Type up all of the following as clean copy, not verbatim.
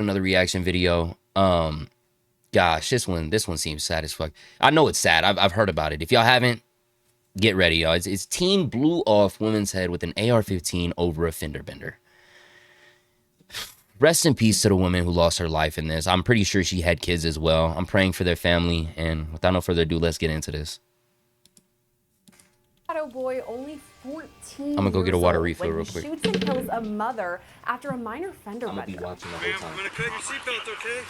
Another reaction video. Gosh, this one seems sad as fuck. I know it's sad. I've heard about it. If y'all haven't, get ready, y'all. It's teen blew off woman's head with an AR-15 over a fender bender. Rest in peace to the woman who lost her life in this. I'm pretty sure she had kids as well. I'm praying for their family. And without no further ado, let's get into this. Boy only 14 I'm gonna go get a water refill real quick. Shoots and kills a mother after a minor fender bender. I'm gonna be watching the whole time. I'm gonna cut your seatbelt, okay?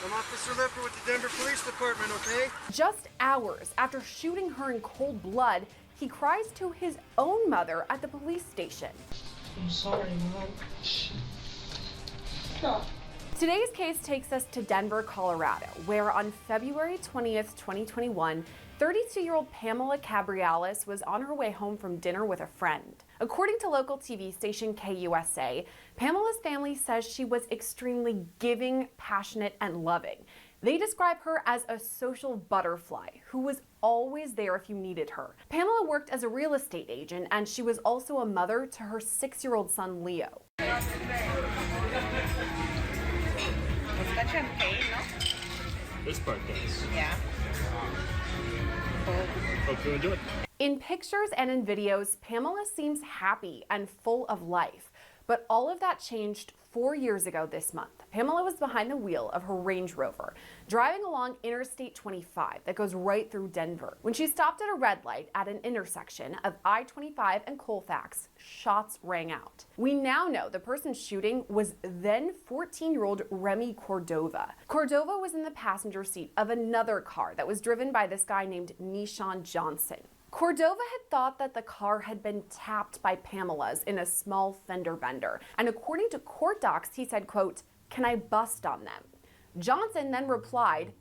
I'm Officer Lipper with the Denver Police Department, okay? Just hours after shooting her in cold blood, he cries to his own mother at the police station. I'm sorry, Mom. Stop. Today's case takes us to Denver, Colorado, where on February 20th, 2021, 32-year-old Pamela Cabriales was on her way home from dinner with a friend. According to local TV station KUSA, Pamela's family says she was extremely giving, passionate, and loving. They describe her as a social butterfly who was always there if you needed her. Pamela worked as a real estate agent, and she was also a mother to her 6-year-old son, Leo. Champagne, no? This part does. Yeah. Hope you enjoy it. In pictures and in videos, Pamela seems happy and full of life. But all of that changed 4 years ago this month. Pamela was behind the wheel of her Range Rover, driving along Interstate 25 that goes right through Denver. When she stopped at a red light at an intersection of I-25 and Colfax, shots rang out. We now know the person shooting was then 14-year-old Remy Cordova. Cordova was in the passenger seat of another car that was driven by this guy named Nishan Johnson. Cordova had thought that the car had been tapped by Pamela's in a small fender bender. And according to court docs, he said, quote, "Can I bust on them?" Johnson then replied,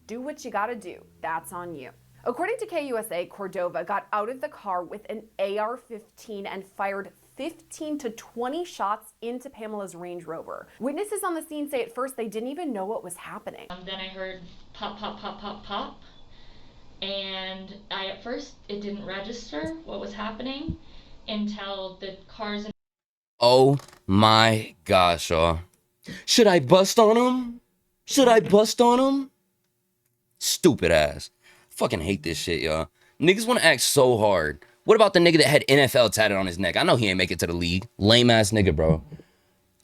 "Do what you gotta do. That's on you." According to KUSA, Cordova got out of the car with an AR-15 and fired 15 to 20 shots into Pamela's Range Rover. Witnesses on the scene say at first they didn't even know what was happening. Then I heard pop, pop, pop, pop, pop. And at first it didn't register what was happening until the cars. Oh my gosh, y'all. Should I bust on him? Should I bust on him? Stupid ass. Fucking hate this shit, y'all. Niggas want to act so hard. What about the nigga that had NFL tatted on his neck? I know he ain't make it to the league. Lame ass nigga, bro.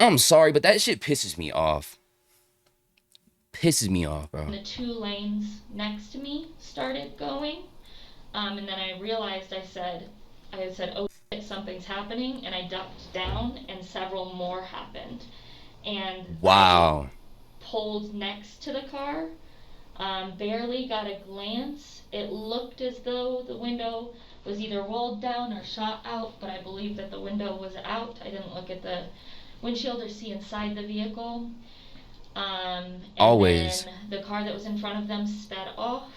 I'm sorry, but that shit pisses me off. Pisses me off, bro. The 2 lanes next to me started going, and then I realized I said, "Oh shit, something's happening," and I ducked down, and several more happened. And wow, I pulled next to the car, barely got a glance. It looked as though the window was either rolled down or shot out, but I believe that the window was out. I didn't look at the windshield or see inside the vehicle. And always. Then the car that was in front of them sped off.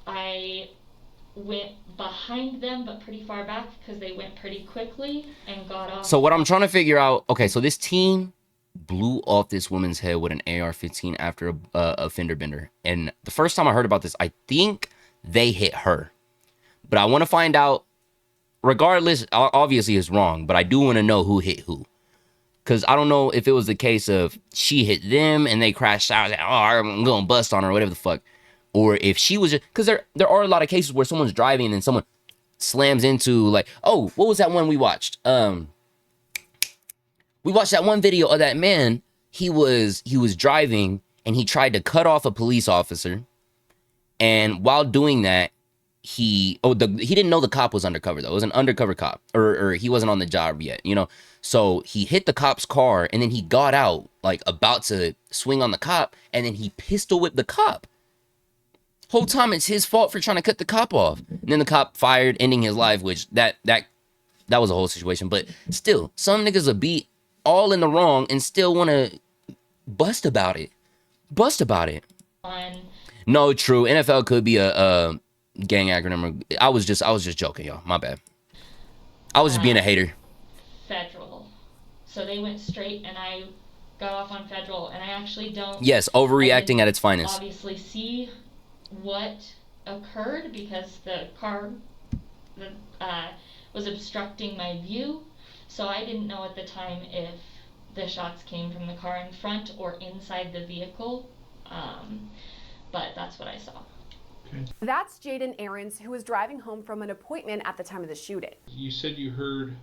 I went behind them, but pretty far back because they went pretty quickly and got off. So what I'm trying to figure out, okay, so this teen blew off this woman's head with an AR-15 after a fender bender. And the first time I heard about this, I think they hit her. But I want to find out, regardless, obviously it's wrong, but I do want to know who hit who. Because I don't know if it was the case of she hit them and they crashed out. Like, oh, I'm going to bust on her or whatever the fuck. Or if she was just... Because there are a lot of cases where someone's driving and then someone slams into like... Oh, what was that one we watched? We watched that one video of that man. He was driving and he tried to cut off a police officer. And while doing that, he didn't know the cop was undercover though. It was an undercover cop, or he wasn't on the job yet, you know. So he hit the cop's car and then he got out like about to swing on the cop, and then he pistol whipped the cop. Whole time it's his fault for trying to cut the cop off. And then the cop fired, ending his life, which that was a whole situation. But still, some niggas will be all in the wrong and still want to bust about it. Bust about it. No, true. NFL could be a gang acronym. I was just joking, y'all. My bad. I was just being a hater. Federal. So they went straight and I got off on federal, and I actually don't... Yes, overreacting at its finest. Obviously see what occurred because the car was obstructing my view. So I didn't know at the time if the shots came from the car in front or inside the vehicle, but that's what I saw. Okay. That's Jaden Aarons, who was driving home from an appointment at the time of the shooting. You said you heard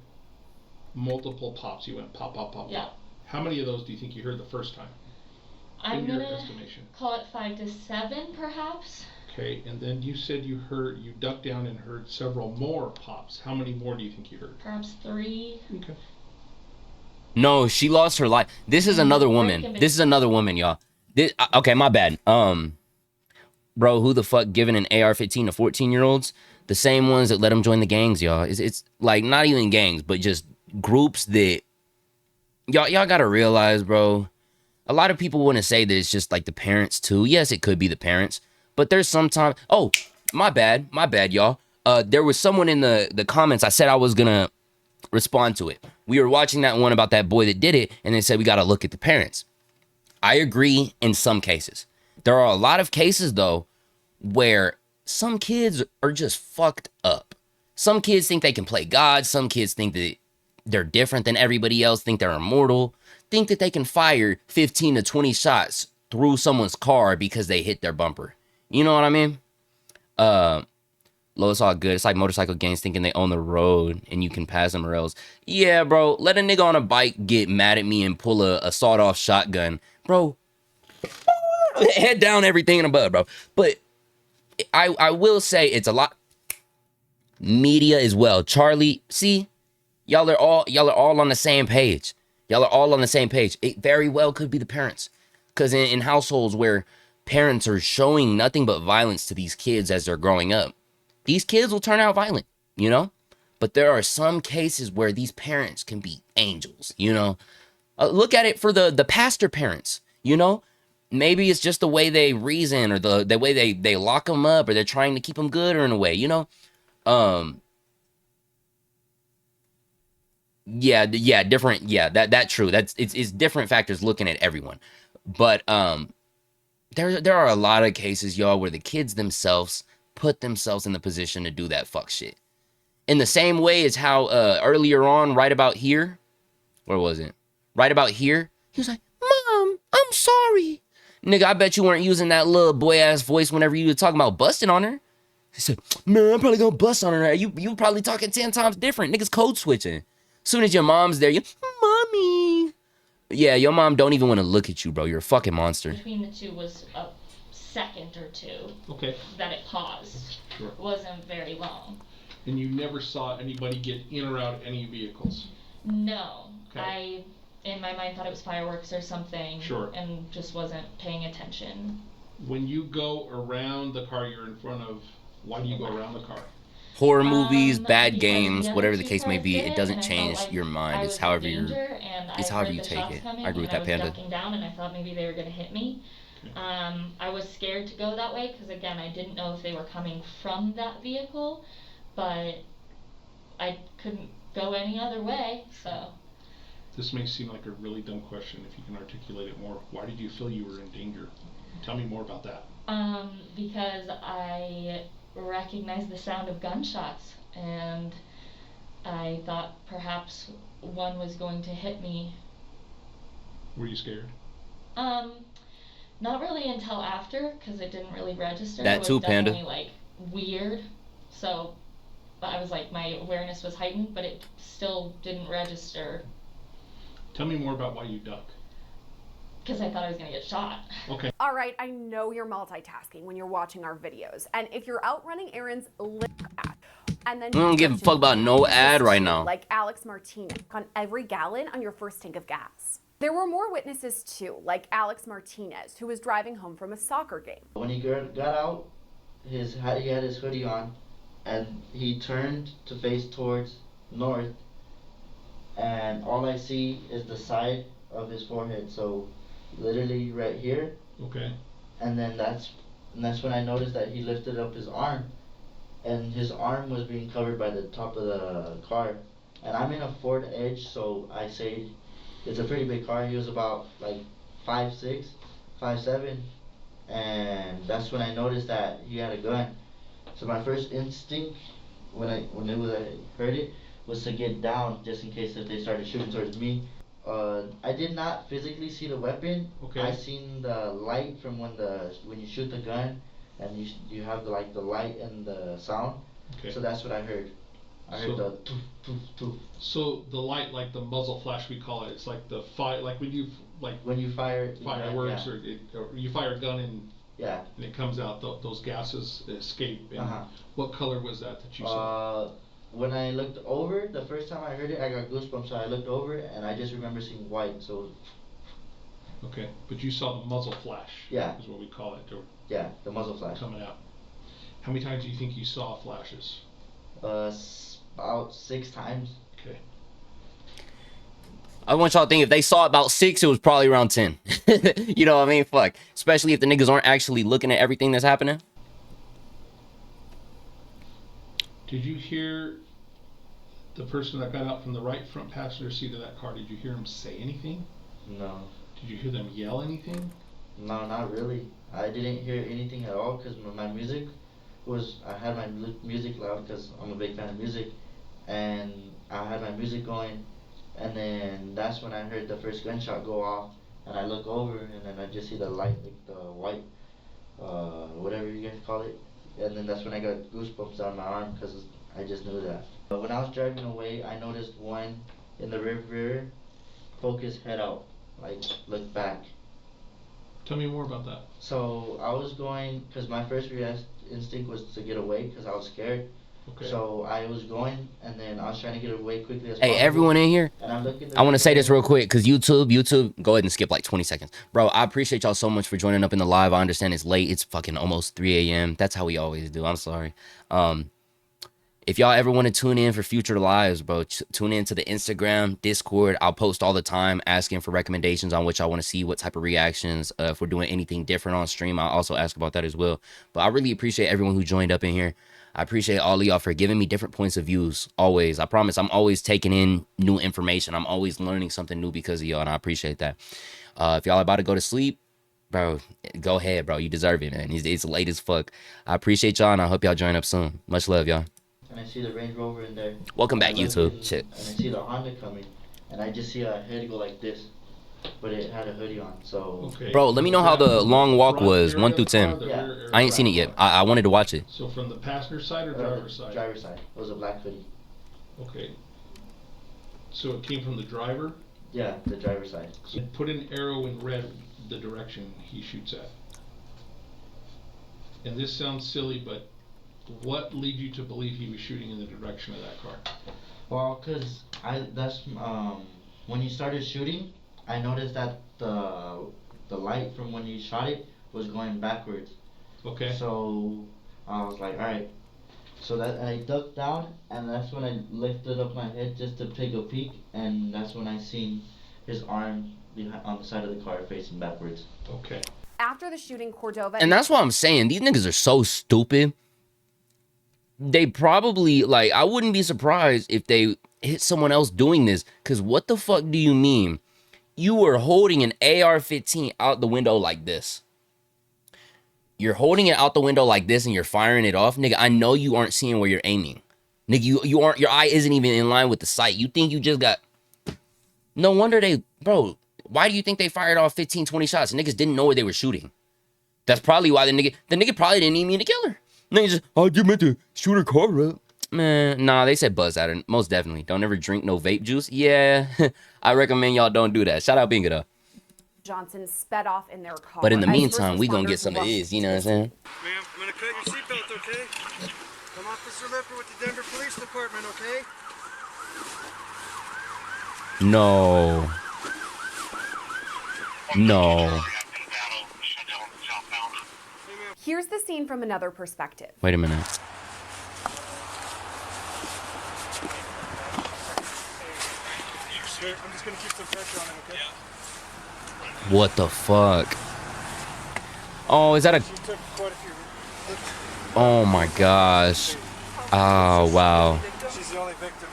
multiple pops. You went pop, pop, pop, Yeah. pop. How many of those do you think you heard the first time? I'm in your gonna estimation? call it 5 to 7, perhaps. Okay, and then you said you ducked down and heard several more pops. How many more do you think you heard? Perhaps 3. Okay. No, she lost her life. This is another woman. This is another woman, y'all. Okay, my bad. Bro, who the fuck giving an AR-15 to 14-year-olds? The same ones that let them join the gangs, y'all. It's like not even gangs, but just groups that y'all gotta realize, bro. A lot of people want to say that it's just like the parents too. Yes, it could be the parents, but there's sometimes. Oh, my bad, y'all. There was someone in the comments. I said I was gonna respond to it. We were watching that one about that boy that did it, and they said we gotta look at the parents. I agree in some cases. There are a lot of cases though where some kids are just fucked up. Some kids think they can play God. Some kids think that they're different than everybody else, think they're immortal, think that they can fire 15 to 20 shots through someone's car because they hit their bumper. You know what I mean? It's all good. It's like motorcycle gangs thinking they own the road and you can pass them or else. Yeah, bro, let a nigga on a bike get mad at me and pull a sawed-off shotgun. Bro, head down, everything in the bud, bro. But I will say it's a lot. Media as well. Charlie, see, y'all are all on the same page. Y'all are all on the same page. It very well could be the parents. Because in households where parents are showing nothing but violence to these kids as they're growing up, these kids will turn out violent, you know? But there are some cases where these parents can be angels, you know? Look at it for the pastor parents, you know? Maybe it's just the way they reason or the way they lock them up or they're trying to keep them good or in a way, you know? Yeah, different. Yeah, that true. It's different factors looking at everyone. But there are a lot of cases, y'all, where the kids themselves put themselves in the position to do that fuck shit. In the same way as how earlier on, right about here, where was it? Right about here, he was like, "Mom, I'm sorry." Nigga, I bet you weren't using that little boy-ass voice whenever you were talking about busting on her. He said, "Man, I'm probably gonna bust on her. You probably talking 10 times different. Niggas code switching. Soon as your mom's there, you, mommy. Yeah, your mom don't even want to look at you, bro. You're a fucking monster." Between the two was a second or two. Okay. That it paused. Sure. It wasn't very long. And you never saw anybody get in or out of any vehicles? No. Okay. I, in my mind, thought it was fireworks or something. Sure. And just wasn't paying attention. When you go around the car you're in front of, why do you go around the car? Horror movies, bad because games, the other whatever the two case may cars be, did it and doesn't I change felt like your mind. I It's was in however you danger, and it's I however heard you the take shots it. coming, I agree with and that, Panda. I was ducking down, and I thought maybe they were going to hit me. Okay. I was scared to go that way because, again, I didn't know if they were coming from that vehicle, but I couldn't go any other way, so. This may seem like a really dumb question. If you can articulate it more, why did you feel you were in danger? Tell me more about that. Because I recognized the sound of gunshots, and I thought perhaps one was going to hit me. Were you scared? Not really until after, because it didn't really register. That too, It was Panda. definitely, like, weird. So, I was like, my awareness was heightened, but it still didn't register. Tell me more about why you ducked. Because I thought I was going to get shot. Okay. All right, I know you're multitasking when you're watching our videos. And if you're out running errands, look at. And then I don't give a fuck about no ad right now. Like Alex Martinez on every gallon on your first tank of gas. There were more witnesses too, like Alex Martinez, who was driving home from a soccer game. When he got out, he had his hoodie on, and he turned to face towards north, and all I see is the side of his forehead, so literally right here. Okay. And then that's when I noticed that he lifted up his arm, and his arm was being covered by the top of the car. And I'm in a Ford Edge, so I say it's a pretty big car. He was about like 5'6", 5'7", and that's when I noticed that he had a gun. So my first instinct when I heard it was to get down just in case if they started shooting towards me. I did not physically see the weapon. Okay. I seen the light from when you shoot the gun, and you have the light and the sound. Okay. So that's what I heard. I heard So- the toof toof toof. So the light, like the muzzle flash, we call it. It's like the fire, like when you When you fire fireworks, yeah. or you fire a gun and Yeah. it comes out. Those gases escape. And Uh-huh. what color was that you saw? When I looked over, the first time I heard it, I got goosebumps. So I looked over, and I just remember seeing white. So Okay, but you saw the muzzle flash. Yeah. Is what we call it. Or yeah, the muzzle flash. coming out. How many times do you think you saw flashes? About 6 times. Okay. I want y'all to think if they saw about 6, it was probably around 10. You know what I mean? Fuck. Especially if the niggas aren't actually looking at everything that's happening. Did you hear the person that got out from the right front passenger seat of that car? Did you hear him say anything? No. Did you hear them yell anything? No, not really. I didn't hear anything at all because my music I had my music loud because I'm a big fan of music, and I had my music going, and then that's when I heard the first gunshot go off, and I look over, and then I just see the light, like the white, whatever you guys call it, and then that's when I got goosebumps on my arm because I just knew that. But when I was driving away, I noticed one in the rear mirror poke his head out, like look back. Tell me more about that. So I was going, because my first instinct was to get away because I was scared. Okay. So I was going, and then I was trying to get away quickly as Hey, possible. everyone in here, And I'm looking. I want to say this real quick because YouTube, go ahead and skip like 20 seconds. Bro, I appreciate y'all so much for joining up in the live. I understand it's late. It's fucking almost 3 a.m. That's how we always do. I'm sorry. If y'all ever want to tune in for future lives, bro, tune in to the Instagram, Discord. I'll post all the time asking for recommendations on what y'all want to see, what type of reactions. If we're doing anything different on stream, I'll also ask about that as well. But I really appreciate everyone who joined up in here. I appreciate all of y'all for giving me different points of views, always. I promise I'm always taking in new information. I'm always learning something new because of y'all, and I appreciate that. If y'all are about to go to sleep, bro, go ahead, bro. You deserve it, man. It's late as fuck. I appreciate y'all, and I hope y'all join up soon. Much love, y'all. And I see the Range Rover in there. Welcome back, I look YouTube. And Shit. I see the Honda coming, and I just see a head go like this, but it had a hoodie on. So. Okay. Bro, let me know how the long walk was, 1 through 10. Yeah. I ain't seen it yet. I wanted to watch it. So from the passenger side or driver's side? Driver's side. It was a black hoodie. Okay. So it came from the driver? Yeah, the driver's side. So put an arrow in red the direction he shoots at. And this sounds silly, but what led you to believe he was shooting in the direction of that car? Well, cause when he started shooting, I noticed that the light from when he shot it was going backwards. Okay. So I was like, all right. So that I ducked down, and that's when I lifted up my head just to take a peek, and that's when I seen his arm behind, on the side of the car facing backwards. Okay. After the shooting, Cordova. And that's what I'm saying. These niggas are so stupid. They probably, like, I wouldn't be surprised if they hit someone else doing this. Because what the fuck do you mean? You were holding an AR-15 out the window like this. You're holding it out the window like this and you're firing it off. Nigga, I know you aren't seeing where you're aiming. Nigga, you aren't, your eye isn't even in line with the sight. You think you just got... No wonder they... Bro, why do you think they fired off 15, 20 shots? Niggas didn't know where they were shooting. That's probably why the nigga probably didn't even mean to kill her. Nigga just, oh, you meant to shoot her car up. Man, nah, they said buzz at her. Most definitely. Don't ever drink no vape juice. Yeah, I recommend y'all don't do that. Shout out Binga though. Johnson sped off in their car. But in the as meantime, first we gonna get responders some of rushed this, you know what to I'm saying? Ma'am, I'm gonna cut your seatbelt, okay? I'm Officer Lipper with the Denver Police Department, okay? No. No. Here's the scene from another perspective. Wait a minute. Here, I'm just gonna keep some pressure on him, okay? What the fuck? Oh, is that a... She took quite a few. Oh my gosh. Oh, wow. She's the only victim.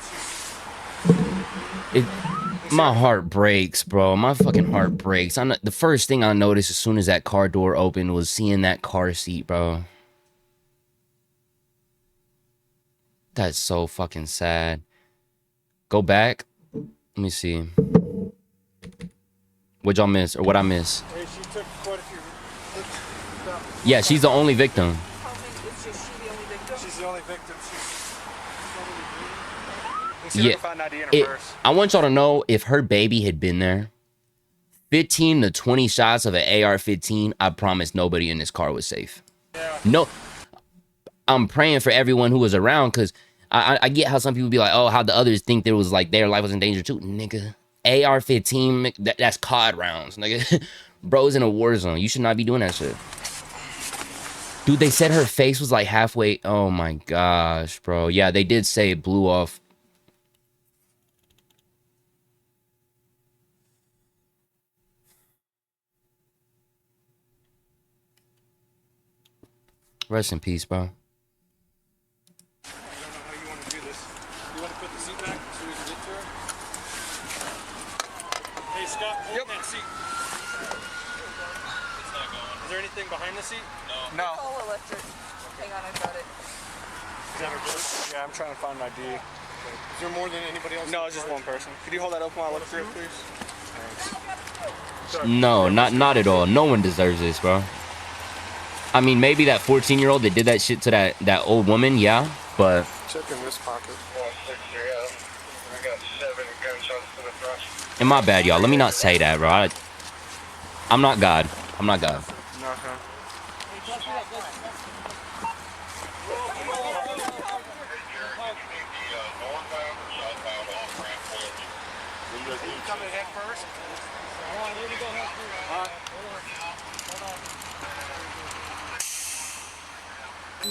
My heart breaks, bro. My fucking heart breaks. The first thing I noticed as soon as that car door opened was seeing that car seat, bro. That's so fucking sad. Go back. Let me see. What'd y'all miss, or what I miss? Hey, she took quite a few. Yeah, she's the only victim. She's the only victim. She's Yeah, go find ID in her purse. I want y'all to know, if her baby had been there, 15 to 20 shots of an AR-15, I promise nobody in this car was safe. Yeah. No, I'm praying for everyone who was around, because I get how some people be like, oh, how the others think there was like their life was in danger too. Nigga, AR-15, that's COD rounds, nigga. Bro's in a war zone. You should not be doing that shit. Dude, they said her face was like halfway. Oh my gosh, bro. Yeah, they did say it blew off. Rest in peace, bro. I don't know how you want to do this. You want to put the seat back so we can get to her? Hey, Scott, hold that seat. It's not going. Is there anything behind the seat? No. All electric. Hang on, I got it. Is that her purse? Yeah, I'm trying to find an ID. Is there more than anybody else? No, it's just one person. Could you hold that open while I look through it, please? Thanks. No, not at all. No one deserves this, bro. I mean, maybe that 14-year-old that did that shit to that old woman, yeah, but Check in this pocket. I got 7 gunshots to the front. in my bad, y'all. Let me not say that, bro. I'm not God. I'm not God. No, huh? Coming head first. You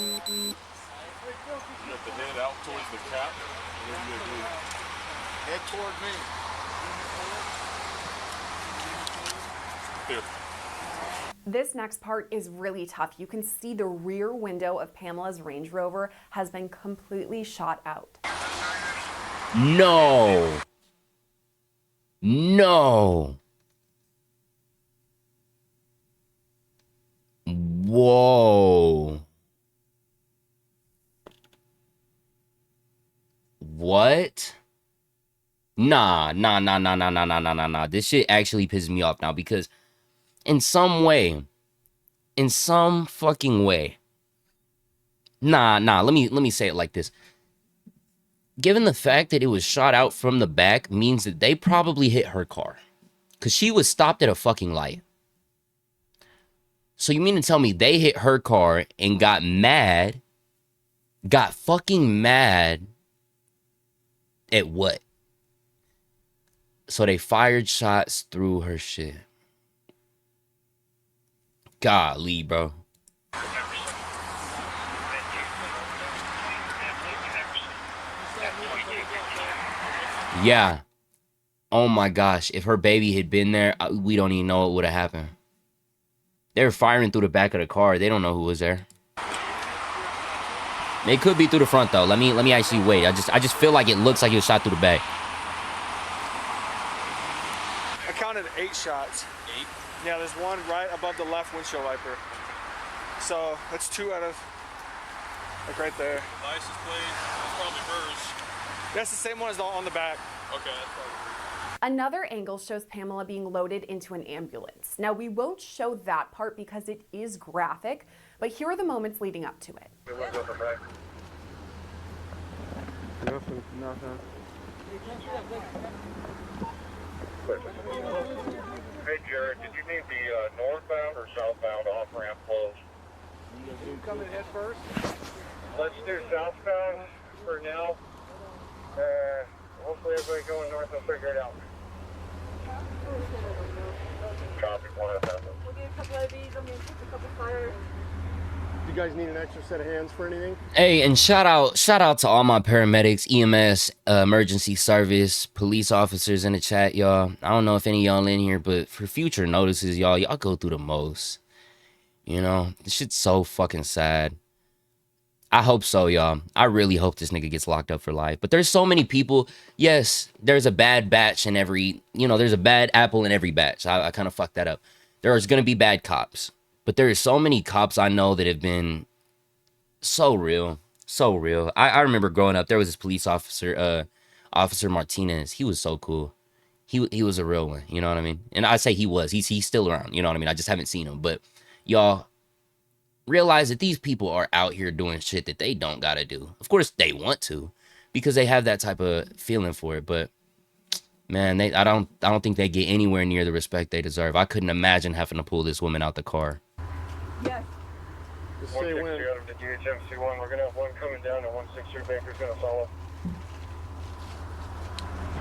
have to head out towards the cap. Head toward me. Here. This next part is really tough. You can see the rear window of Pamela's Range Rover has been completely shot out. No. No. Whoa. What? Nah. This shit actually pisses me off now, because in some fucking way. Nah, let me say it like this. Given the fact that it was shot out from the back means that they probably hit her car, because she was stopped at a fucking light. So you mean to tell me they hit her car and got fucking mad at what? So they fired shots through her shit. Golly, bro. Yeah. Oh my gosh. If her baby had been there, we don't even know what would have happened. They were firing through the back of the car. They don't know who was there. It could be through the front though. Let me actually wait. I just feel like it looks like it was shot through the back. I counted 8 shots. 8? Yeah, there's one right above the left windshield wiper. So that's 2 out of, like, right there. License plate. That's probably hers. That's the same one as on the back. Okay, that's probably hers. Another angle shows Pamela being loaded into an ambulance. Now, we won't show that part because it is graphic, but here are the moments leading up to it. Nothing. Hey Jared, did you need the northbound or southbound off-ramp closed? You coming head first? Let's do southbound for now. Hopefully everybody going north will figure it out. Copy, 107. We'll get a couple of these. I'm going to take a couple fires. Do you guys need an extra set of hands for anything? Hey, and shout out to all my paramedics, EMS, emergency service, police officers in the chat, y'all. I don't know if any of y'all in here, but for future notices, y'all go through the most. You know, this shit's so fucking sad. I hope so, y'all. I really hope this nigga gets locked up for life. But there's so many people. Yes, there's a bad batch in every, there's a bad apple in every batch. I kind of fucked that up. There's going to be bad cops. But there are so many cops I know that have been so real. So real. I remember growing up, there was this police officer, Officer Martinez. He was so cool. he was a real one, you know what I mean? And I say he was. He's still around, you know what I mean? I just haven't seen him. But y'all realize that these people are out here doing shit that they don't gotta do. Of course they want to, because they have that type of feeling for it. But man, I don't think they get anywhere near the respect they deserve. I couldn't imagine having to pull this woman out the car. Yes. Just say when. Out of the DHMC one, we're gonna have one coming down and 163 Baker's gonna follow.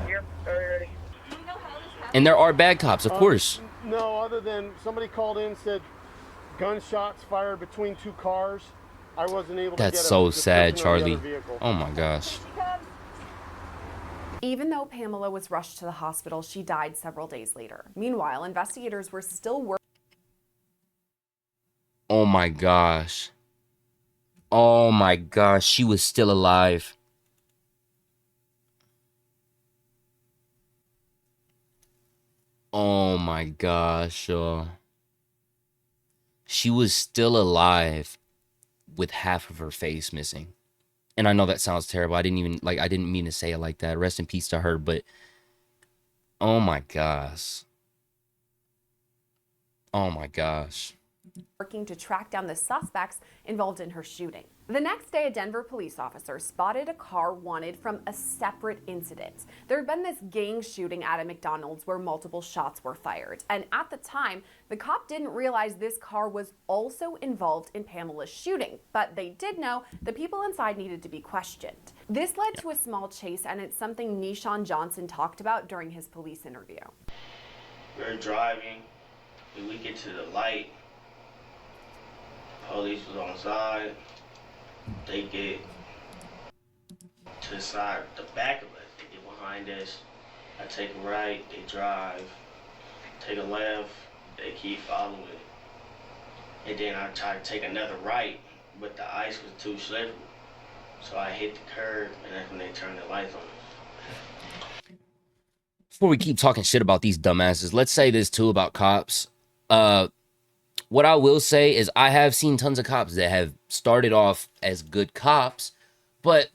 Yep, ready. Do we know how this happened? And there are bad cops, of course. No, other than somebody called in and said gunshots fired between two cars. I wasn't able to That's get a so sad, description of the Charlie. other vehicle. Oh my gosh. Even though Pamela was rushed to the hospital, she died several days later. Meanwhile, investigators were still working. Oh my gosh. Oh my gosh, she was still alive. Oh my gosh. She was still alive with half of her face missing. And I know that sounds terrible. I didn't mean to say it like that. Rest in peace to her, but oh my gosh. Oh my gosh. Working to track down the suspects involved in her shooting. The next day, a Denver police officer spotted a car wanted from a separate incident. There had been this gang shooting at a McDonald's where multiple shots were fired. And at the time, the cop didn't realize this car was also involved in Pamela's shooting. But they did know the people inside needed to be questioned. This led to a small chase, and it's something Nishan Johnson talked about during his police interview. We're driving, and we get to the light. Police was on the side. They get to the side, the back of us. They get behind us. I take a right, they drive. Take a left, they keep following. And then I try to take another right, but the ice was too slippery. So I hit the curb, and that's when they turned the lights on. Before we keep talking shit about these dumbasses, let's say this too about cops. What I will say is I have seen tons of cops that have started off as good cops, but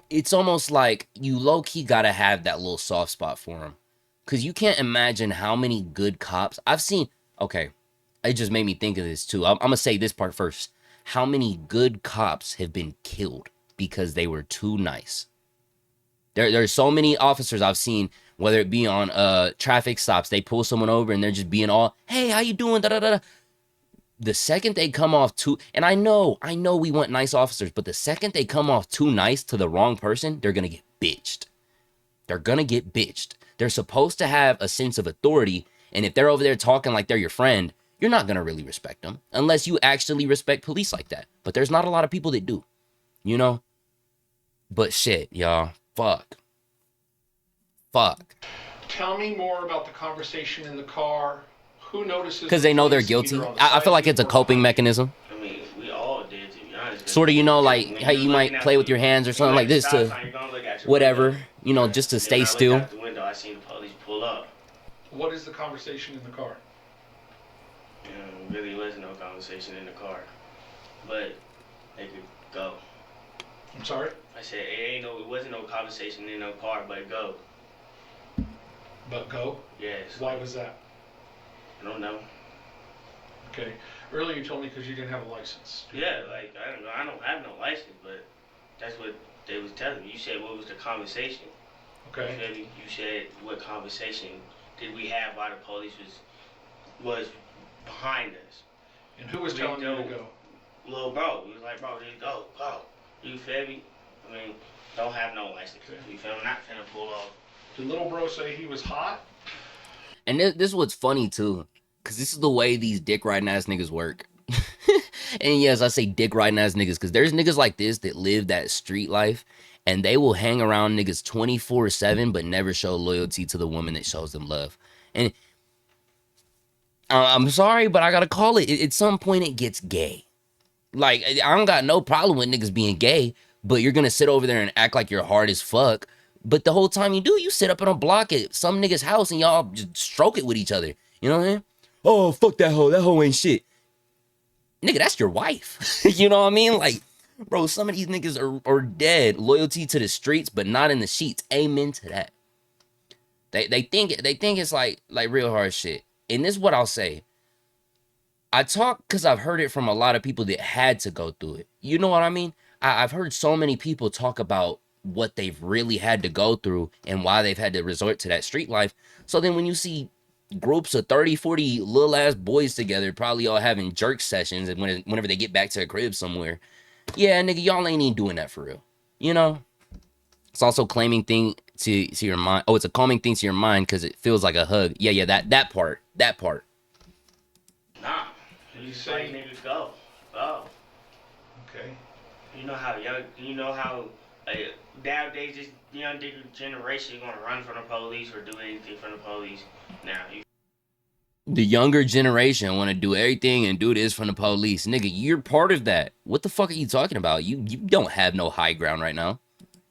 it's almost like you low-key gotta have that little soft spot for them. Because you can't imagine how many good cops I've seen. Okay, it just made me think of this too. I'm gonna say this part first. How many good cops have been killed because they were too nice? There's so many officers I've seen, whether it be on traffic stops, they pull someone over and they're just being all, hey, how you doing? Da, da, da. The second they come off too, and I know we want nice officers, but the second they come off too nice to the wrong person, they're gonna get bitched. They're gonna get bitched. They're supposed to have a sense of authority, and if they're over there talking like they're your friend, you're not gonna really respect them unless you actually respect police like that. But there's not a lot of people that do, you know? But shit, y'all, fuck. Tell me more about the conversation in the car. Who notices? Because they know they're guilty. I feel like it's a coping mechanism. I mean, we all did, to be honest. Sort of, you know, like how you might play with your hands or something like this to whatever, you know, just to stay still. Out the window, I seen the police pull up. What is the conversation in the car? Really wasn't no conversation in the car, but they could go. I'm sorry? I said it wasn't no conversation in no car, but go. But go? Yes. Why was that? I don't know. Okay. Earlier you told me because you didn't have a license. Yeah, like I don't have no license, but that's what they was telling me. You said what was the conversation? Okay. You feel me? You said what conversation did we have while the police was behind us? And who was telling you to go? Little bro. He was like, bro, just go. You feel me? I mean, don't have no license. Okay. You feel me? Not finna pull off. Did little bro say he was hot? And this is what's funny too, because this is the way these dick riding ass niggas work. And yes, I say dick riding ass niggas because there's niggas like this that live that street life and they will hang around niggas 24/7 but never show loyalty to the woman that shows them love. And I'm sorry, but I gotta call it. At some point it gets gay. Like, I don't got no problem with niggas being gay, but you're gonna sit over there and act like you're hard as fuck. But the whole time you do, you sit up in a block at some nigga's house and y'all just stroke it with each other. You know what I mean? Oh, fuck that hoe. That hoe ain't shit. Nigga, that's your wife. You know what I mean? Like, bro, some of these niggas are dead. Loyalty to the streets, but not in the sheets. Amen to that. They think it's like real hard shit. And this is what I'll say. I talk because I've heard it from a lot of people that had to go through it. You know what I mean? I've heard so many people talk about what they've really had to go through and why they've had to resort to that street life. So then when you see groups of 30, 40 little ass boys together, probably all having jerk sessions, and whenever they get back to a crib somewhere, yeah, nigga, y'all ain't even doing that for real. You know? It's also claiming thing to your mind. Oh, it's a calming thing to your mind because it feels like a hug. Yeah, that part. Nah. You He's say- like, nigga, go. Go. Okay. You know how nowadays this young generation gonna run from the police or do anything from the police. Now, The younger generation want to do everything and do this from the police. Nigga, you're part of that. What the fuck are you talking about? You don't have no high ground right now.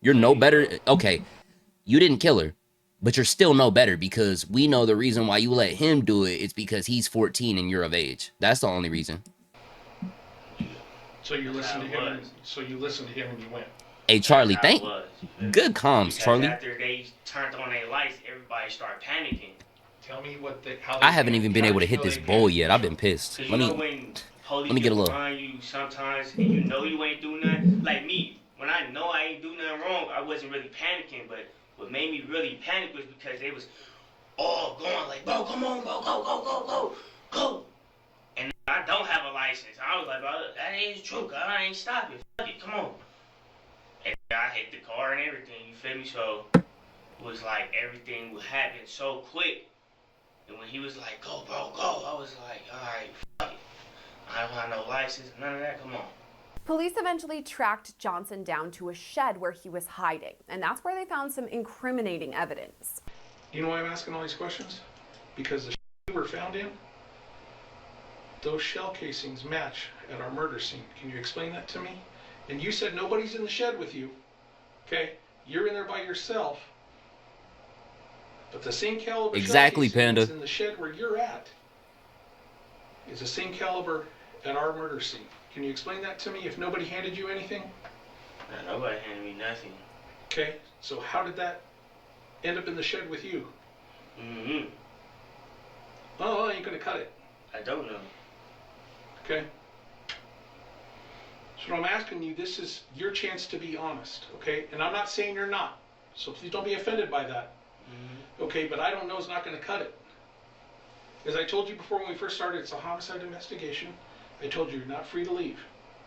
You're no better. Okay, you didn't kill her, but you're still no better because we know the reason why you let him do it is because he's 14 and you're of age. That's the only reason. So you That's listened to how it him. was. So you listened to him and you went. Hey, Charlie, that's how it thank. was, you feel me? Good comms, Because Charlie. after they turned on their lights, everybody started panicking. Tell me how I haven't even been able to hit this bowl yet. I've been pissed. Cause Let you know me. when police let me get a little. behind you sometimes, and you know you ain't do nothing. Like me, when I know I ain't do nothing wrong, I wasn't really panicking. But what made me really panic was because they was all going like, bro, come on, bro, go. And I don't have a license. I was like, bro, that is true. God, I ain't stopping. Fuck it, come on. And I hit the car and everything. You feel me? So it was like everything would happen so quick. And when he was like, go, bro, go, I was like, all right, fuck it. I don't have no license, none of that, come on. Police eventually tracked Johnson down to a shed where he was hiding, and that's where they found some incriminating evidence. You know why I'm asking all these questions? Because the we were found in, those shell casings match at our murder scene. Can you explain that to me? And you said nobody's in the shed with you. Okay? You're in there by yourself. But the same caliber Exactly, shell casing Panda. that's in the shed where you're at is the same caliber at our murder scene. Can you explain that to me if nobody handed you anything? No, nobody handed me nothing. Okay, so how did that end up in the shed with you? Mm-hmm. Oh, I ain't gonna cut it. I don't know. Okay? So I'm asking you, this is your chance to be honest, okay? And I'm not saying you're not, so please don't be offended by that. Okay, but I don't know is not going to cut it. As I told you before when we first started, it's a homicide investigation. I told you you're not free to leave,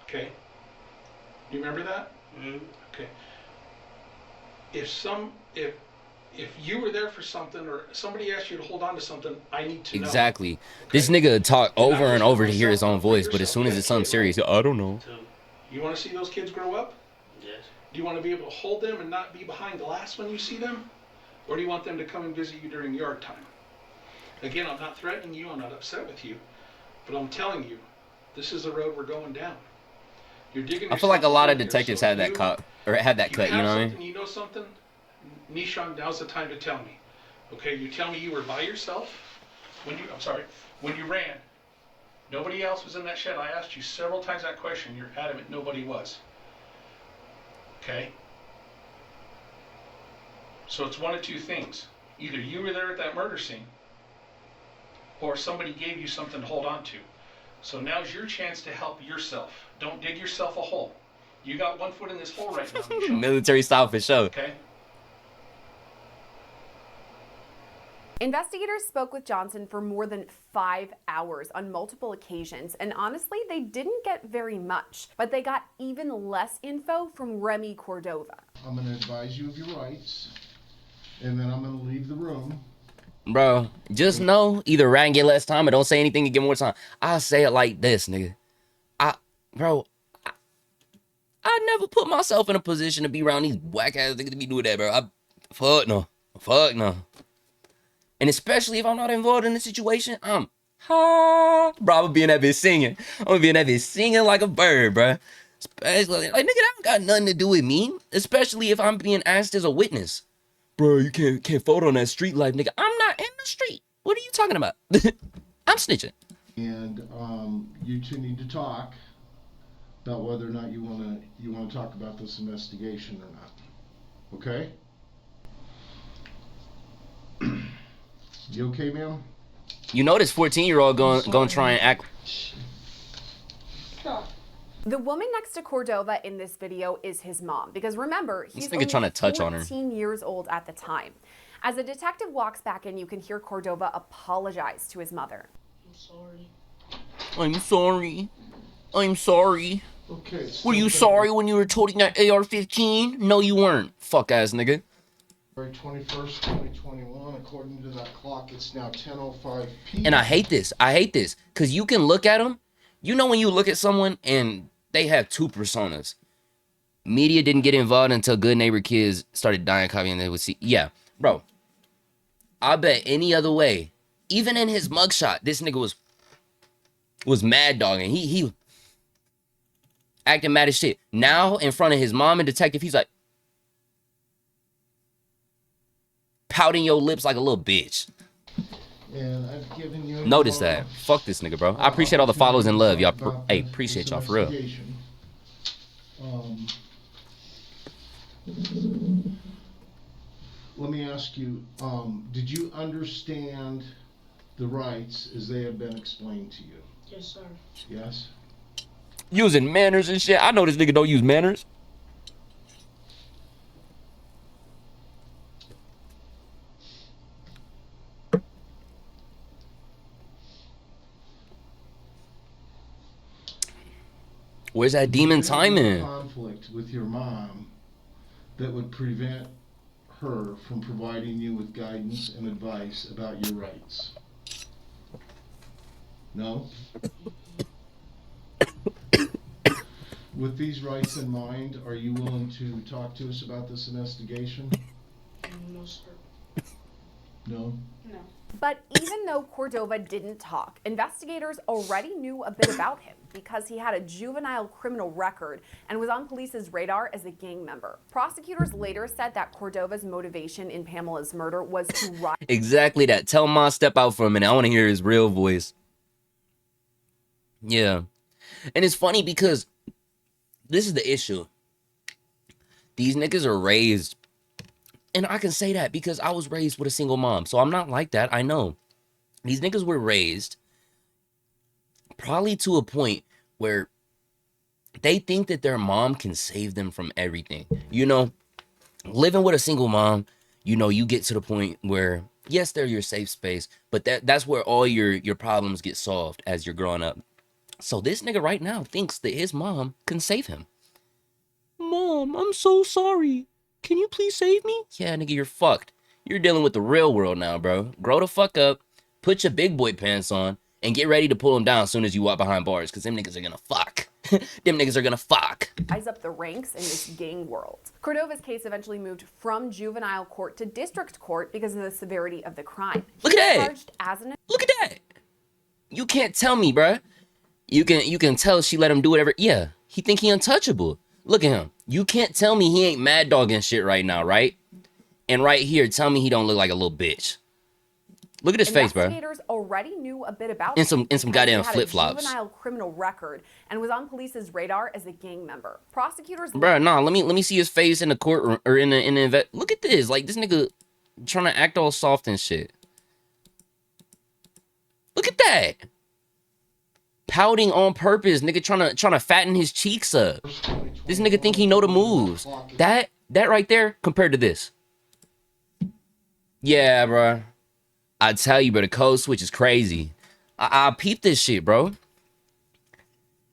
okay? You remember that? Mm-hmm. Okay. If you were there for something or somebody asked you to hold on to something, I need to know. Exactly. Okay? This nigga talk And not over just and for over to hear his myself, own but for voice, but as yourself. soon You as got it's a something kid, serious, I don't know. Two. You want to see those kids grow up? Yes. Do you want to be able to hold them and not be behind glass when you see them? Or do you want them to come and visit you during yard time? Again, I'm not threatening you, I'm not upset with you, but I'm telling you, this is the road we're going down. You're digging I feel like a yourself lot of here, detectives so had that you- cut or had that you cut. You have know what I mean? something, you know something? Nishan, now's the time to tell me. Okay, you tell me you were by yourself when you ran. Nobody else was in that shed. I asked you several times that question. You're adamant nobody was. Okay? So it's one of two things. Either you were there at that murder scene, or somebody gave you something to hold on to. So now's your chance to help yourself. Don't dig yourself a hole. You got one foot in this hole right now, Nishan. Military style for sure. Okay? Investigators spoke with Johnson for more than 5 hours on multiple occasions, and honestly, they didn't get very much, but they got even less info from Remy Cordova. I'm going to advise you of your rights, and then I'm going to leave the room. Bro, just know either rat and get less time or don't say anything and get more time. I'll say it like this, nigga. I never put myself in a position to be around these whack ass niggas to be doing that, bro. Fuck no. And especially if I'm not involved in the situation, bro, I'm gonna be in that bitch singing. I'm gonna be in that bitch singing like a bird, bro. Especially, like, nigga, that don't got nothing to do with me. Especially if I'm being asked as a witness. Bro, you can't vote on that street life, nigga. I'm not in the street. What are you talking about? I'm snitching. And you two need to talk about whether or not you want to talk about this investigation or not. Okay? You okay, ma'am? You know this 14-year-old gonna try and act. The woman next to Cordova in this video is his mom, because remember, he's nigga only trying to touch on her. 14 years old at the time. As a detective walks back in, you can hear Cordova apologize to his mother. I'm sorry. I'm sorry. I'm sorry. Okay. Were you sorry when you were toting that AR-15? No, you weren't. Fuck ass nigga. February 21st, 2021. According to that clock, it's now 10:05 p.m. And I hate this. I hate this. Because you can look at them. You know when you look at someone and they have two personas. Media didn't get involved until Good Neighbor Kids started dying copy and they would see. Yeah, bro. I bet any other way, even in his mugshot, this nigga was mad dogging. He acting mad as shit. Now in front of his mom and detective, he's like pouting your lips like a little bitch. And I've given you Notice that. Fuck this nigga, bro. I appreciate all the follows and love, y'all. Hey, appreciate y'all for real. Let me ask you, did you understand the rights as they have been explained to you? Yes, sir. Yes? Using manners and shit. I know this nigga don't use manners. Where's that demon timing? Conflict with your mom that would prevent her from providing you with guidance and advice about your rights? No? With these rights in mind, are you willing to talk to us about this investigation? No, sir. No? No. But even though Cordova didn't talk, investigators already knew a bit about him because he had a juvenile criminal record and was on police's radar as a gang member. Prosecutors later said that Cordova's motivation in Pamela's murder was to rise. Exactly that. Tell Ma step out for a minute. I want to hear his real voice. Yeah. And it's funny because this is the issue. These niggas are raised. And I can say that because I was raised with a single mom. So I'm not like that. I know. These niggas were raised probably to a point where they think that their mom can save them from everything. You know, living with a single mom, you know, you get to the point where, yes, they're your safe space, but that's where all your problems get solved as you're growing up. So this nigga right now thinks that his mom can save him. Mom, I'm so sorry. Can you please save me? Yeah, nigga, you're fucked. You're dealing with the real world now, bro. Grow the fuck up, put your big boy pants on, and get ready to pull them down as soon as you walk behind bars, because them niggas are gonna fuck. Them niggas are gonna fuck. Rise up the ranks in this gang world. Cordova's case eventually moved from juvenile court to district court because of the severity of the crime. Look at that. Charged as an Look at that. You can't tell me, bruh. You can tell she let him do whatever. Yeah, he think he untouchable. Look at him. You can't tell me he ain't mad dogging shit right now, right? And right here, tell me he don't look like a little bitch. Look at his face, bro. Investigators already knew a bit about In some goddamn flip He had a flops. juvenile criminal record and was on police's radar as a gang member. Prosecutors. Bro, nah. Let me see his face in the courtroom or in the Look at this. Like this nigga trying to act all soft and shit. Look at that. Pouting on purpose, nigga trying to fatten his cheeks up. This nigga think he know the moves. That right there compared to this. Yeah, bro. I tell you, bro, the code switch is crazy. I peeped this shit, bro.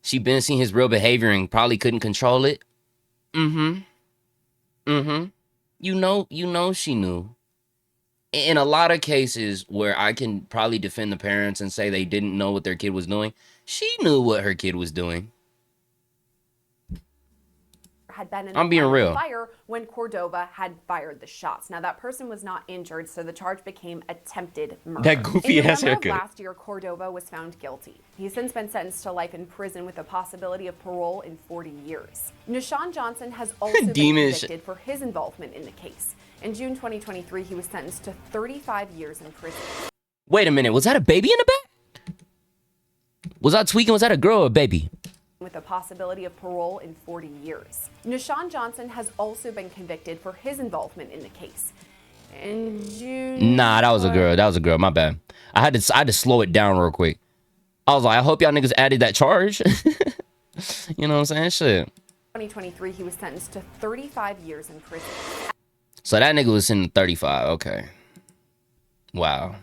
She been seeing his real behavior and probably couldn't control it. You know she knew. In a lot of cases where I can probably defend the parents and say they didn't know what their kid was doing, she knew what her kid was doing. Had been in I'm being real. fire when Cordova had fired the shots. Now that person was not injured, so the charge became attempted murder. That goofy in ass November of haircut. last year, Cordova was found guilty. He's since been sentenced to life in prison with a possibility of parole in 40 years. Nashawn Johnson has also been convicted for his involvement in the case. In June 2023, he was sentenced to 35 years in prison. Wait a minute, was that a baby in the back? Was I tweaking? Was that a girl or a baby? With a possibility of parole in 40 years. Nashawn Johnson has also been convicted for his involvement in the case. in June. Nah, that was a girl. That was a girl. My bad. I had to slow it down real quick. I was like, I hope y'all niggas added that charge. You know what I'm saying? Shit. 2023, he was sentenced to 35 years in prison. So that nigga was in 35. Okay. Wow.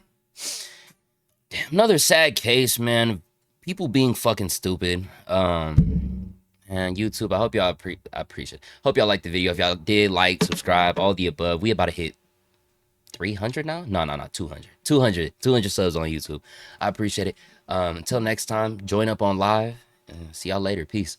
Damn, another sad case, man. People being fucking stupid. And YouTube, I hope y'all I appreciate it. Hope y'all liked the video. If y'all did, like, subscribe, all the above. We about to hit 300 now? No, 200. 200 subs on YouTube. I appreciate it. Until next time, join up on live. And see y'all later. Peace.